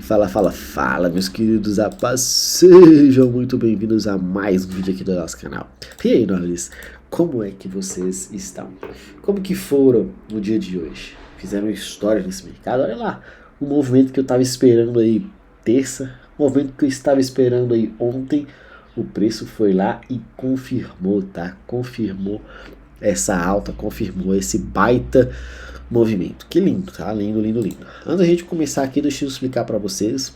Fala, fala, fala, meus queridos rapazes, sejam muito bem-vindos a mais um vídeo aqui do nosso canal. E aí, nobres, como é que vocês estão? Como que foram no dia de hoje? Fizeram história nesse mercado? Olha lá, um movimento que eu estava esperando aí terça, um movimento que eu estava esperando aí ontem, o preço foi lá e confirmou, tá? Confirmou essa alta, confirmou esse baita movimento. Que lindo, tá? Lindo, lindo, lindo. Antes da gente começar aqui, deixa eu explicar para vocês.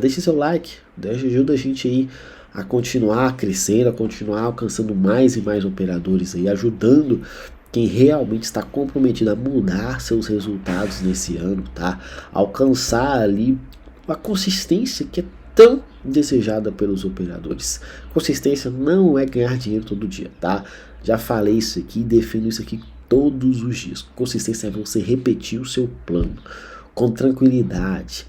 Deixe seu like, ajuda a gente aí a continuar crescendo, a continuar alcançando mais e mais operadores aí, ajudando quem realmente está comprometido a mudar seus resultados nesse ano, tá? Alcançar ali uma consistência que é tão desejada pelos operadores. Consistência não é ganhar dinheiro todo dia, tá? Já falei isso aqui, defendo isso aqui todos os dias. Consistência é você repetir o seu plano com tranquilidade.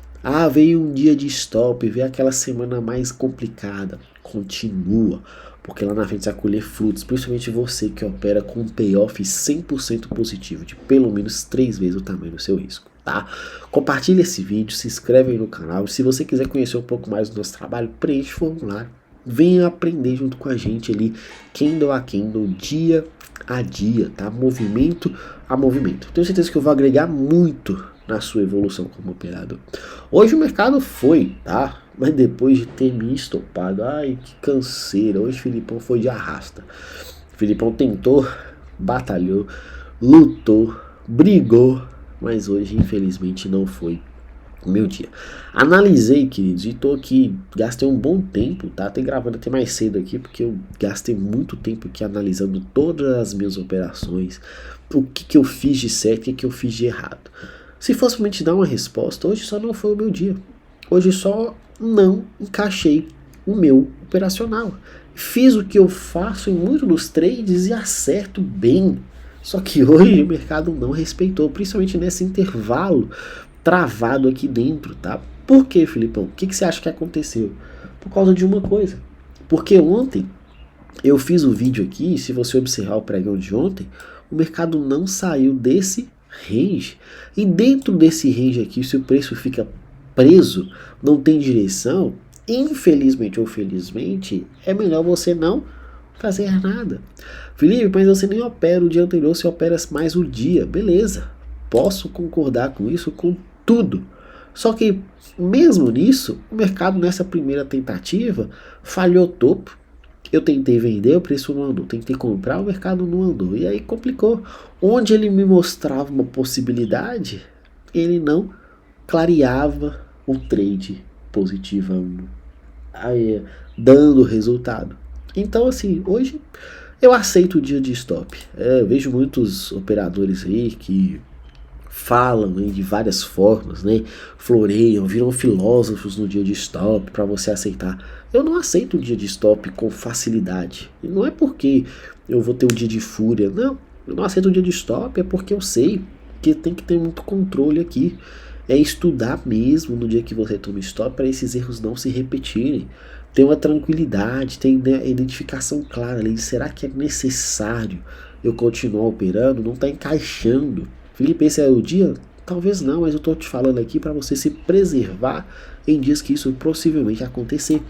Veio um dia de stop, veio aquela semana mais complicada. Continua, porque lá na frente você vai colher frutos, principalmente você que opera com um payoff 100% positivo, de pelo menos 3 vezes o tamanho do seu risco, tá? Compartilhe esse vídeo, se inscreve aí no canal. Se você quiser conhecer um pouco mais do nosso trabalho, preenche o formulário. Venha aprender junto com a gente ali, candle a candle, dia a dia, tá? Movimento a movimento. Tenho certeza que eu vou agregar muito na sua evolução como operador. Hoje o mercado foi, tá? Mas depois de ter me estopado, ai que canseira. Hoje o Filipão foi de arrasta. O Filipão tentou, batalhou, lutou, brigou, mas hoje infelizmente não foi o meu dia. Analisei, queridos, e tô aqui, gastei um bom tempo, tá? Até gravando até mais cedo aqui, porque eu gastei muito tempo aqui analisando todas as minhas operações, o que eu fiz de certo e o que eu fiz de errado. Se fosse pra me te dar uma resposta, hoje só não foi o meu dia. Hoje só não encaixei o meu operacional. Fiz o que eu faço em muitos dos trades e acerto bem. Só que hoje o mercado não respeitou, principalmente nesse intervalo travado aqui dentro, tá? Por que, Filipão? O que você acha que aconteceu? Por causa de uma coisa. Porque ontem eu fiz o vídeo aqui, se você observar o pregão de ontem, o mercado não saiu desse range. E dentro desse range aqui, se o preço fica preso, não tem direção, infelizmente ou felizmente, é melhor você não fazer nada. Felipe, mas você nem opera o dia anterior, você opera mais o dia. Beleza, posso concordar com isso, com tudo. Só que mesmo nisso, o mercado nessa primeira tentativa falhou topo. Eu tentei vender, o preço não andou. Tentei comprar, o mercado não andou. E aí complicou. Onde ele me mostrava uma possibilidade, ele não clareava o trade positivando, aí, dando resultado. Então assim, hoje eu aceito o dia de stop. Eu vejo muitos operadores aí que falam aí de várias formas, né? Floreiam, viram filósofos no dia de stop para você aceitar. Eu não aceito o dia de stop com facilidade. E não é porque eu vou ter um dia de fúria, não. Eu não aceito o dia de stop, é porque eu sei que tem que ter muito controle aqui. É estudar mesmo no dia que você toma stop para esses erros não se repetirem. Ter uma tranquilidade, ter a identificação clara ali. Será que é necessário eu continuar operando? Não está encaixando. Felipe, esse é o dia? Talvez não, mas eu estou te falando aqui para você se preservar em dias que isso possivelmente acontecer.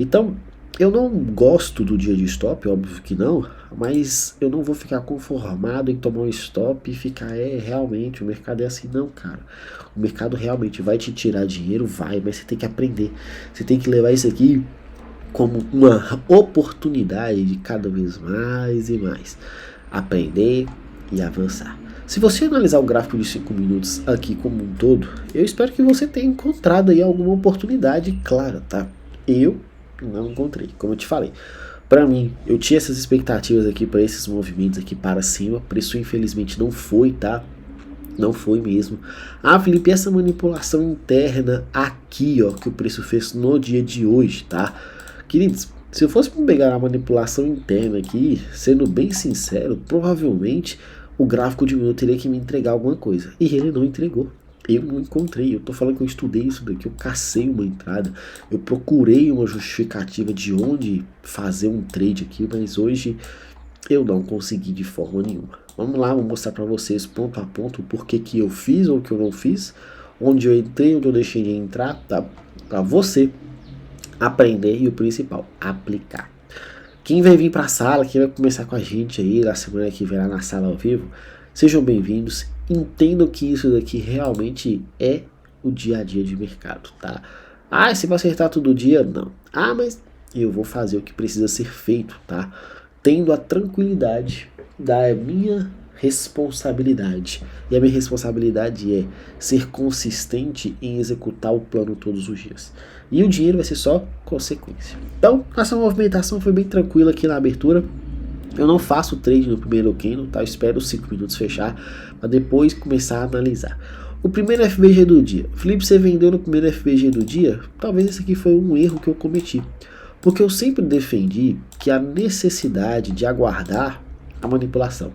Então, eu não gosto do dia de stop, óbvio que não, mas eu não vou ficar conformado em tomar um stop e ficar, realmente, o mercado é assim, não, cara. O mercado realmente vai te tirar dinheiro, vai, mas você tem que aprender. Você tem que levar isso aqui como uma oportunidade de cada vez mais e mais aprender e avançar. Se você analisar o gráfico de 5 minutos aqui como um todo, eu espero que você tenha encontrado aí alguma oportunidade clara, tá? Eu não encontrei, como eu te falei. Para mim, eu tinha essas expectativas aqui para esses movimentos aqui para cima, preço infelizmente não foi, tá? Não foi mesmo. Felipe, essa manipulação interna aqui, ó, que o preço fez no dia de hoje, tá? Queridos, se eu fosse pegar a manipulação interna aqui, sendo bem sincero, provavelmente o gráfico de minuto teria que me entregar alguma coisa. E ele não entregou. Eu não encontrei. Eu tô falando que eu estudei isso daqui, eu cacei uma entrada, eu procurei uma justificativa de onde fazer um trade aqui, mas hoje eu não consegui de forma nenhuma. Vamos lá, vou mostrar para vocês ponto a ponto o porquê que eu fiz ou que eu não fiz, onde eu entrei, onde eu deixei de entrar, tá? Para você aprender e o principal, aplicar. Quem vai vir para a sala, quem vai começar com a gente aí na semana que vem lá na sala ao vivo, sejam bem-vindos. Entendam que isso daqui realmente é o dia a dia de mercado, tá? Ah, se vai acertar todo dia? Não. Ah, mas eu vou fazer o que precisa ser feito, tá? Tendo a tranquilidade da minha responsabilidade. E a minha responsabilidade é ser consistente em executar o plano todos os dias. E o dinheiro vai ser só consequência. Então, essa movimentação foi bem tranquila aqui na abertura. Eu não faço trade no primeiro candle, tá? Eu espero os 5 minutos fechar para depois começar a analisar. O primeiro FVG do dia. Felipe, você vendeu no primeiro FVG do dia? Talvez esse aqui foi um erro que eu cometi. Porque eu sempre defendi que a necessidade de aguardar a manipulação.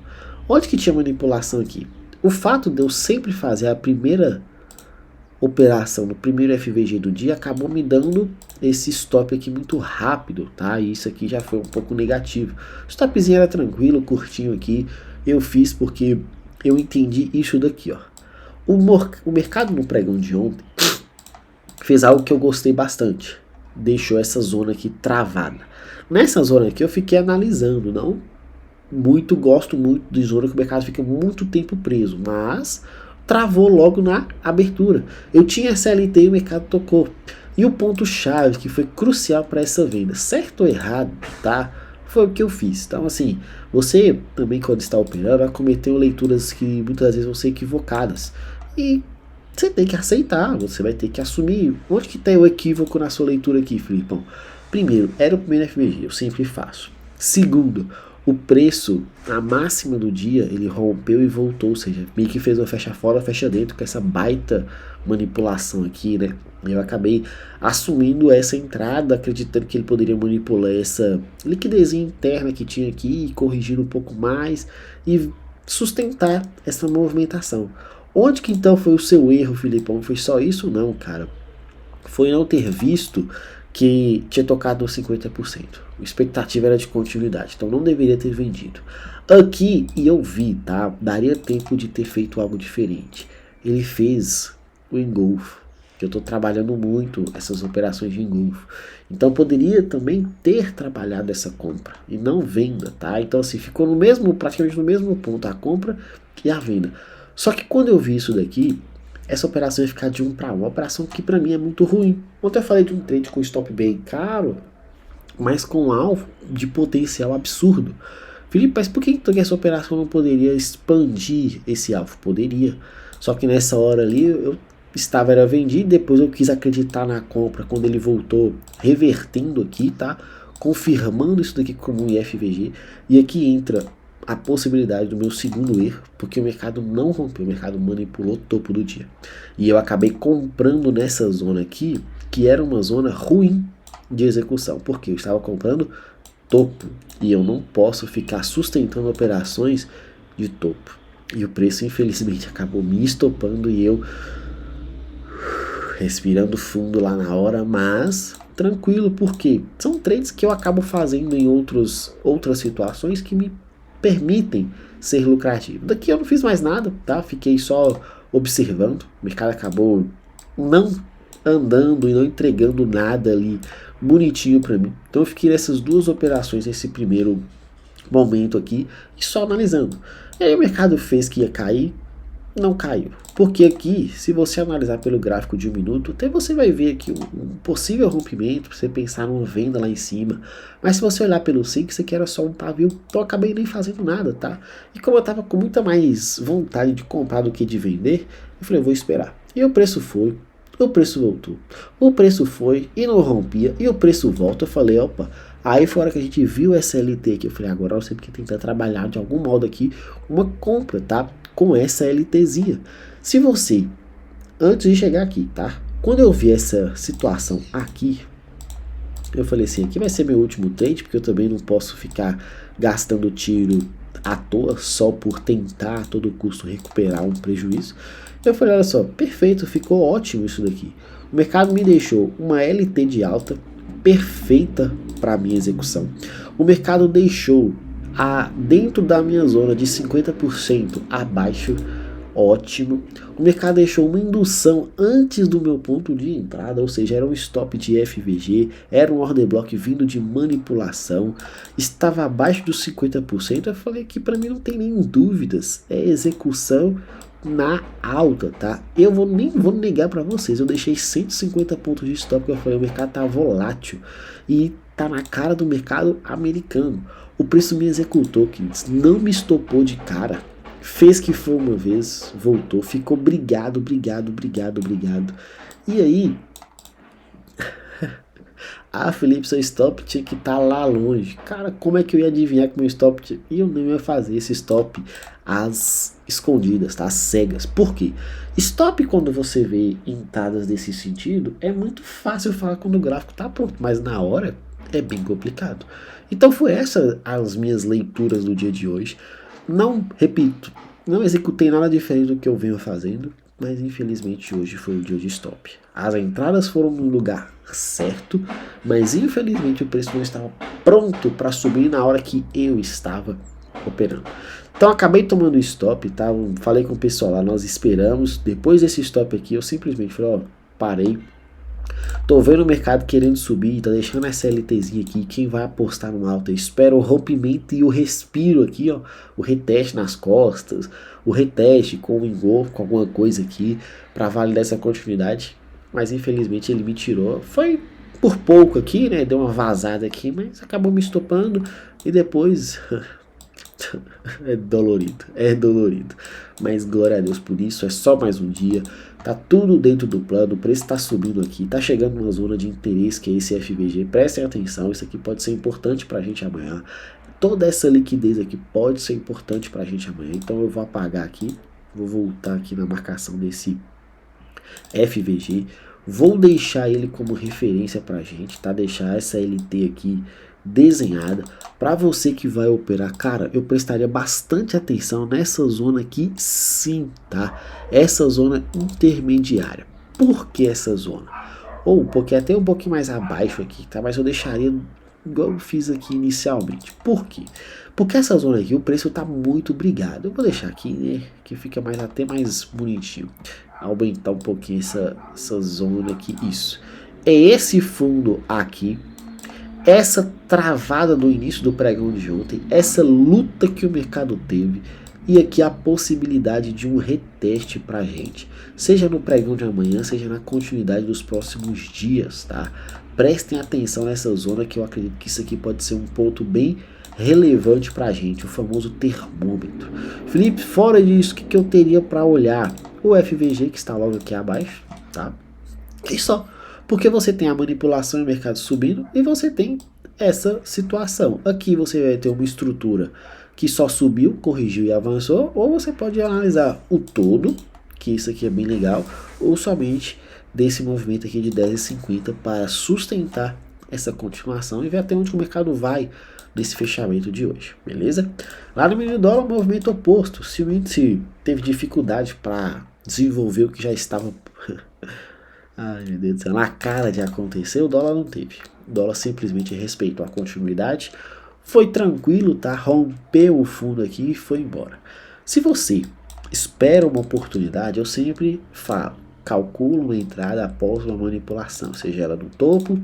Onde que tinha manipulação aqui? O fato de eu sempre fazer a primeira operação no primeiro FVG do dia acabou me dando esse stop aqui muito rápido, tá? E isso aqui já foi um pouco negativo. O stopzinho era tranquilo, curtinho aqui. Eu fiz porque eu entendi isso daqui, ó. O mercado no pregão de ontem fez algo que eu gostei bastante. Deixou essa zona aqui travada. Nessa zona aqui eu fiquei analisando, não gosto muito de zona que o mercado fica muito tempo preso, mas travou logo na abertura. Eu tinha SLT e o mercado tocou. E o ponto chave que foi crucial para essa venda, certo ou errado, tá? Foi o que eu fiz. Então assim, você também quando está operando vai cometer leituras que muitas vezes vão ser equivocadas. E você tem que aceitar, você vai ter que assumir. Onde que tem o equívoco na sua leitura aqui, Filipão? Primeiro, era o primeiro FVG, eu sempre faço. Segundo, o preço, a máxima do dia, ele rompeu e voltou, ou seja, meio que fez uma fecha fora, fecha dentro, com essa baita manipulação aqui, né? Eu acabei assumindo essa entrada, acreditando que ele poderia manipular essa liquidez interna que tinha aqui, corrigir um pouco mais e sustentar essa movimentação. Onde que então foi o seu erro, Filipão? Foi só isso? Não, cara. Foi não ter visto que tinha tocado nos 50%. A expectativa era de continuidade, então não deveria ter vendido. Aqui, e eu vi, tá? Daria tempo de ter feito algo diferente. Ele fez o engolfo, que eu estou trabalhando muito essas operações de engolfo. Então poderia também ter trabalhado essa compra e não venda, tá? Então assim, ficou no mesmo, praticamente no mesmo ponto a compra e a venda. Só que quando eu vi isso daqui, essa operação ia ficar de 1 para 1, uma operação que para mim é muito ruim. Ontem eu falei de um trade com stop bem caro, mas com alvo de potencial absurdo. Felipe, mas por que essa operação não poderia expandir esse alvo? Poderia. Só que nessa hora ali eu era vendido, depois eu quis acreditar na compra quando ele voltou, revertendo aqui, tá? Confirmando isso daqui como um IFVG. E aqui entra a possibilidade do meu segundo erro, porque o mercado não rompeu, o mercado manipulou o topo do dia. E eu acabei comprando nessa zona aqui, que era uma zona ruim de execução, porque eu estava comprando topo, e eu não posso ficar sustentando operações de topo. E o preço, infelizmente, acabou me estopando e eu respirando fundo lá na hora, mas tranquilo, porque são trades que eu acabo fazendo em outras situações que me permitem ser lucrativo. Daqui eu não fiz mais nada, tá? Fiquei só observando. O mercado acabou não andando e não entregando nada ali bonitinho para mim. Então eu fiquei nessas duas operações nesse primeiro momento aqui e só analisando. E aí o mercado fez que ia cair, não caiu. Porque aqui, se você analisar pelo gráfico de 1 minuto, até você vai ver aqui um possível rompimento, para você pensar numa venda lá em cima. Mas se você olhar pelo 5, isso aqui era só um pavio, então eu acabei nem fazendo nada, tá? E como eu tava com muita mais vontade de comprar do que de vender, eu falei, eu vou esperar. E o preço foi, o preço voltou, o preço foi e não rompia, e o preço volta. Eu falei, opa, aí foi a hora que a gente viu essa LT aqui, eu falei, agora eu sempre que tentar trabalhar de algum modo aqui uma compra, tá? Com essa LTzinha. Se você, antes de chegar aqui, tá? Quando eu vi essa situação aqui, eu falei assim, aqui vai ser meu último trade, porque eu também não posso ficar gastando tiro à toa, só por tentar a todo custo recuperar um prejuízo. Eu falei, olha só, perfeito, ficou ótimo isso daqui. O mercado me deixou uma LT de alta perfeita para minha execução. O mercado deixou dentro da minha zona de 50% abaixo. ótimo. O mercado deixou uma indução antes do meu ponto de entrada, ou seja, era um stop de FVG, era um order block vindo de manipulação, estava abaixo dos 50%. Eu falei que para mim não tem nem dúvidas, é execução na alta, tá? Nem vou negar para vocês, eu deixei 150 pontos de stop, porque eu falei, o mercado tá volátil e tá na cara do mercado americano. O preço me executou, queridos, não me estopou de cara. Fez que foi uma vez, voltou, ficou brigado. E aí, Felipe, seu stop tinha que estar lá longe. Cara, como é que eu ia adivinhar que meu stop tinha... E eu não ia fazer esse stop às escondidas, tá? Às cegas. Por quê? Stop, quando você vê entradas desse sentido, é muito fácil falar quando o gráfico tá pronto, mas na hora é bem complicado. Então foi essas as minhas leituras do dia de hoje. Não, repito, não executei nada diferente do que eu venho fazendo, mas infelizmente hoje foi o dia de stop. As entradas foram no lugar certo, mas infelizmente o preço não estava pronto para subir na hora que eu estava operando. Então acabei tomando stop, tá? Falei com o pessoal lá, nós esperamos. Depois desse stop aqui, eu simplesmente falei, ó, parei. Tô vendo o mercado querendo subir, tá deixando essa LTzinha aqui. Quem vai apostar no alto? Espera o rompimento e o respiro aqui, ó. O reteste nas costas, o reteste com o engolfo, com alguma coisa aqui, para validar essa continuidade. Mas infelizmente ele me tirou. Foi por pouco aqui, né? Deu uma vazada aqui, mas acabou me estopando. E depois... é dolorido. Mas glória a Deus por isso, é só mais um dia. Tá tudo dentro do plano, o preço tá subindo aqui, tá chegando numa zona de interesse que é esse FVG. Prestem atenção, isso aqui pode ser importante pra gente amanhã. Toda essa liquidez aqui pode ser importante pra gente amanhã. Então eu vou apagar aqui, vou voltar aqui na marcação desse FVG. Vou deixar ele como referência pra gente, tá? Deixar essa LT aqui desenhada. Para você que vai operar, cara, eu prestaria bastante atenção nessa zona aqui, sim, tá? Essa zona intermediária. Por que essa zona? Ou porque até um pouquinho mais abaixo aqui, tá? Mas eu deixaria igual eu fiz aqui inicialmente. Por quê? Porque essa zona aqui, o preço tá muito brigado. Eu vou deixar aqui, né? Que fica até mais bonitinho. Aumentar um pouquinho essa zona aqui. Isso. É esse fundo aqui. Essa travada do início do pregão de ontem, essa luta que o mercado teve, e aqui a possibilidade de um reteste pra gente, seja no pregão de amanhã, seja na continuidade dos próximos dias, tá? Prestem atenção nessa zona, que eu acredito que isso aqui pode ser um ponto bem relevante pra gente, o famoso termômetro. Felipe, fora disso, o que eu teria para olhar? O FVG, que está logo aqui abaixo, tá? E só. Porque você tem a manipulação e o mercado subindo e você tem essa situação. Aqui você vai ter uma estrutura que só subiu, corrigiu e avançou, ou você pode analisar o todo, que isso aqui é bem legal, ou somente desse movimento aqui de 10,50 para sustentar essa continuação e ver até onde o mercado vai nesse fechamento de hoje, beleza? Lá no mini dólar, o movimento oposto. Se o índice teve dificuldade para desenvolver o que já estava... Ai, meu Deus do céu, na cara de acontecer, o dólar não teve. O dólar simplesmente respeitou a continuidade, foi tranquilo, tá? Rompeu o fundo aqui e foi embora. Se você espera uma oportunidade, eu sempre falo, calcula uma entrada após uma manipulação, seja ela no topo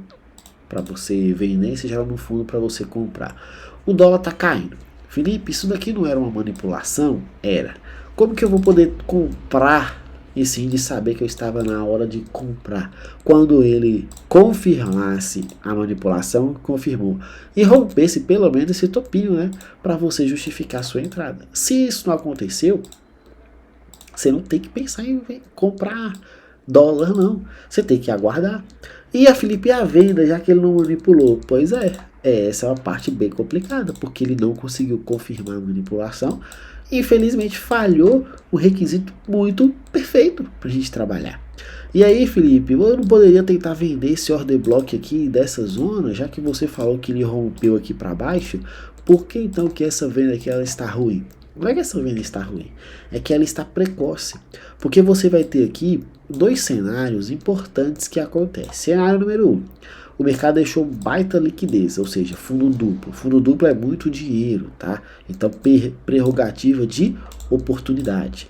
para você vender, seja ela no fundo para você comprar. O dólar tá caindo. Felipe, isso daqui não era uma manipulação? Era. Como que eu vou poder comprar esse índice, saber que eu estava na hora de comprar? Quando ele confirmasse a manipulação, confirmou, e rompesse pelo menos esse topinho, né, para você justificar a sua entrada. Se isso não aconteceu, você não tem que pensar em comprar dólar, não. Você tem que aguardar. E a Felipe, a venda, já que ele não manipulou? Pois essa é uma parte bem complicada, porque ele não conseguiu confirmar a manipulação. Infelizmente falhou o requisito muito perfeito para a gente trabalhar. E aí, Felipe, eu não poderia tentar vender esse order block aqui dessa zona, já que você falou que ele rompeu aqui para baixo? Por que então que essa venda aqui ela está ruim? Não é que essa venda está ruim, é que ela está precoce. Porque você vai ter aqui dois cenários importantes que acontecem. Cenário número 1. O mercado deixou baita liquidez, ou seja, fundo duplo. Fundo duplo é muito dinheiro, tá? Então, prerrogativa de oportunidade.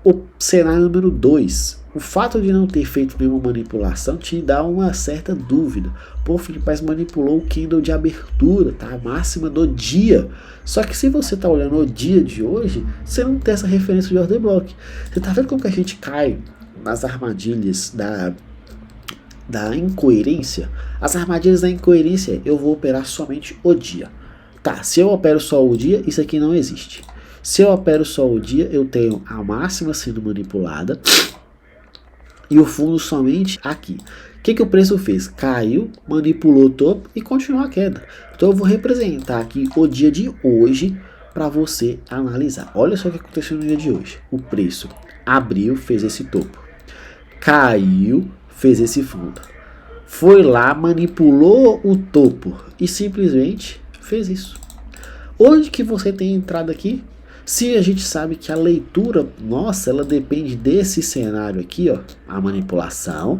O cenário número 2. O fato de não ter feito nenhuma manipulação te dá uma certa dúvida. Pô, o Felipe Paz manipulou o candle de abertura, tá? A máxima do dia. Só que se você tá olhando o dia de hoje, você não tem essa referência de order block. Você tá vendo como que a gente cai nas armadilhas da incoerência? As armadilhas da incoerência, eu vou operar somente o dia. Tá, se eu opero só o dia, isso aqui não existe. Se eu opero só o dia, eu tenho a máxima sendo manipulada e o fundo somente aqui. O que o preço fez? Caiu, manipulou o topo e continuou a queda. Então eu vou representar aqui o dia de hoje para você analisar. Olha só o que aconteceu no dia de hoje. O preço abriu, fez esse topo. Caiu, fez esse fundo. Foi lá, manipulou o topo e simplesmente fez isso. Onde que você tem entrado aqui? Se a gente sabe que a leitura nossa, ela depende desse cenário aqui, ó, a manipulação,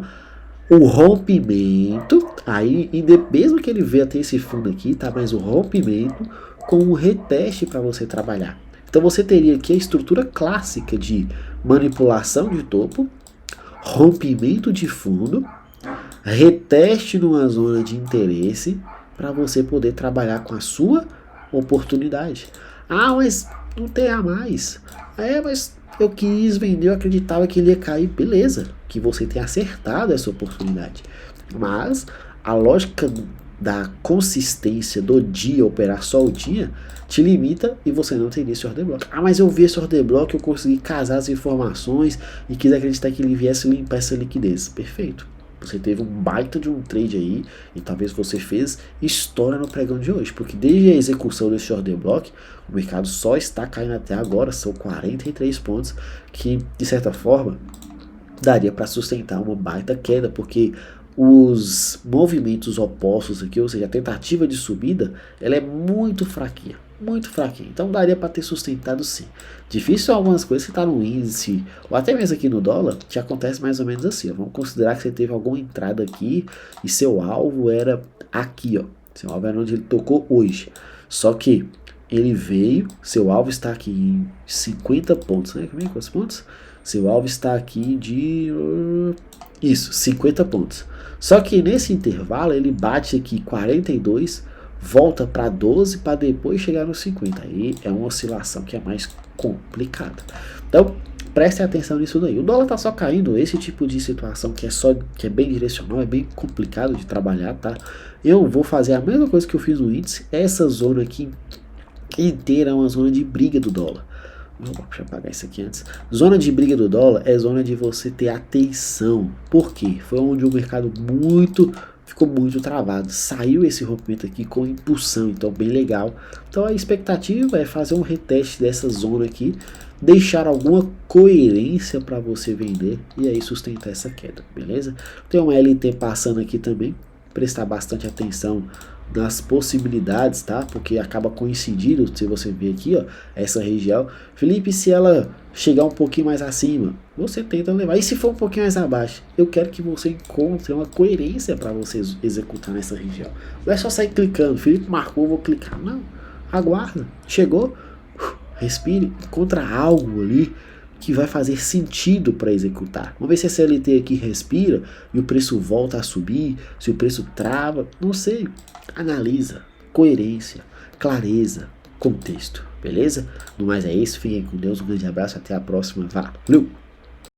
o rompimento, aí mesmo que ele venha até esse fundo aqui, tá, mas o rompimento com um reteste para você trabalhar. Então você teria aqui a estrutura clássica de manipulação de topo, rompimento de fundo, reteste numa zona de interesse para você poder trabalhar com a sua oportunidade. Ah, mas não tem a mais. Mas eu quis vender, eu acreditava que ele ia cair. Beleza, que você tenha acertado essa oportunidade. Mas a lógica da consistência do dia, operar só o dia, te limita e você não teria esse order block. Ah, mas eu vi esse order block, eu consegui casar as informações e quis acreditar que ele viesse limpar essa liquidez. Perfeito. Você teve um baita de um trade aí e talvez você fez história no pregão de hoje, porque desde a execução desse order block, o mercado só está caindo até agora, são 43 pontos, que de certa forma daria para sustentar uma baita queda, porque os movimentos opostos aqui, ou seja, a tentativa de subida, ela é muito fraquinha. Muito fraquinho, então daria para ter sustentado sim. Difícil algumas coisas que tá no índice, ou até mesmo aqui no dólar, que acontece mais ou menos assim, ó. Vamos considerar que você teve alguma entrada aqui e seu alvo era aqui, ó. Seu alvo era onde ele tocou hoje. Só que ele veio, seu alvo está aqui em 50 pontos, né? Quantos pontos? Seu alvo está aqui de 50 pontos. Só que nesse intervalo ele bate aqui 42, volta para 12 para depois chegar nos 50. Aí é uma oscilação que é mais complicada. Então, prestem atenção nisso daí. O dólar tá só caindo, esse tipo de situação que é bem direcional, é bem complicado de trabalhar, tá? Eu vou fazer a mesma coisa que eu fiz no índice. Essa zona aqui inteira é uma zona de briga do dólar. Deixa eu apagar isso aqui antes. Zona de briga do dólar é zona de você ter atenção. Por quê? Foi onde o mercado ficou muito travado. Saiu esse rompimento aqui com impulsão, então bem legal. Então a expectativa é fazer um reteste dessa zona aqui, deixar alguma coerência para você vender e aí sustentar essa queda, beleza? Tem uma LT passando aqui também, prestar bastante atenção nas possibilidades, tá? Porque acaba coincidindo, se você ver aqui, ó, essa região. Felipe, se ela chegar um pouquinho mais acima, você tenta levar. E se for um pouquinho mais abaixo, eu quero que você encontre uma coerência para você executar nessa região. Não é só sair clicando, Felipe marcou, vou clicar. Não, aguarda. Chegou, respire, encontra algo ali que vai fazer sentido para executar. Vamos ver se a CLT aqui respira e o preço volta a subir, se o preço trava, não sei. Analisa, coerência, clareza, contexto, beleza? No mais é isso, fiquem com Deus, um grande abraço, até a próxima, valeu!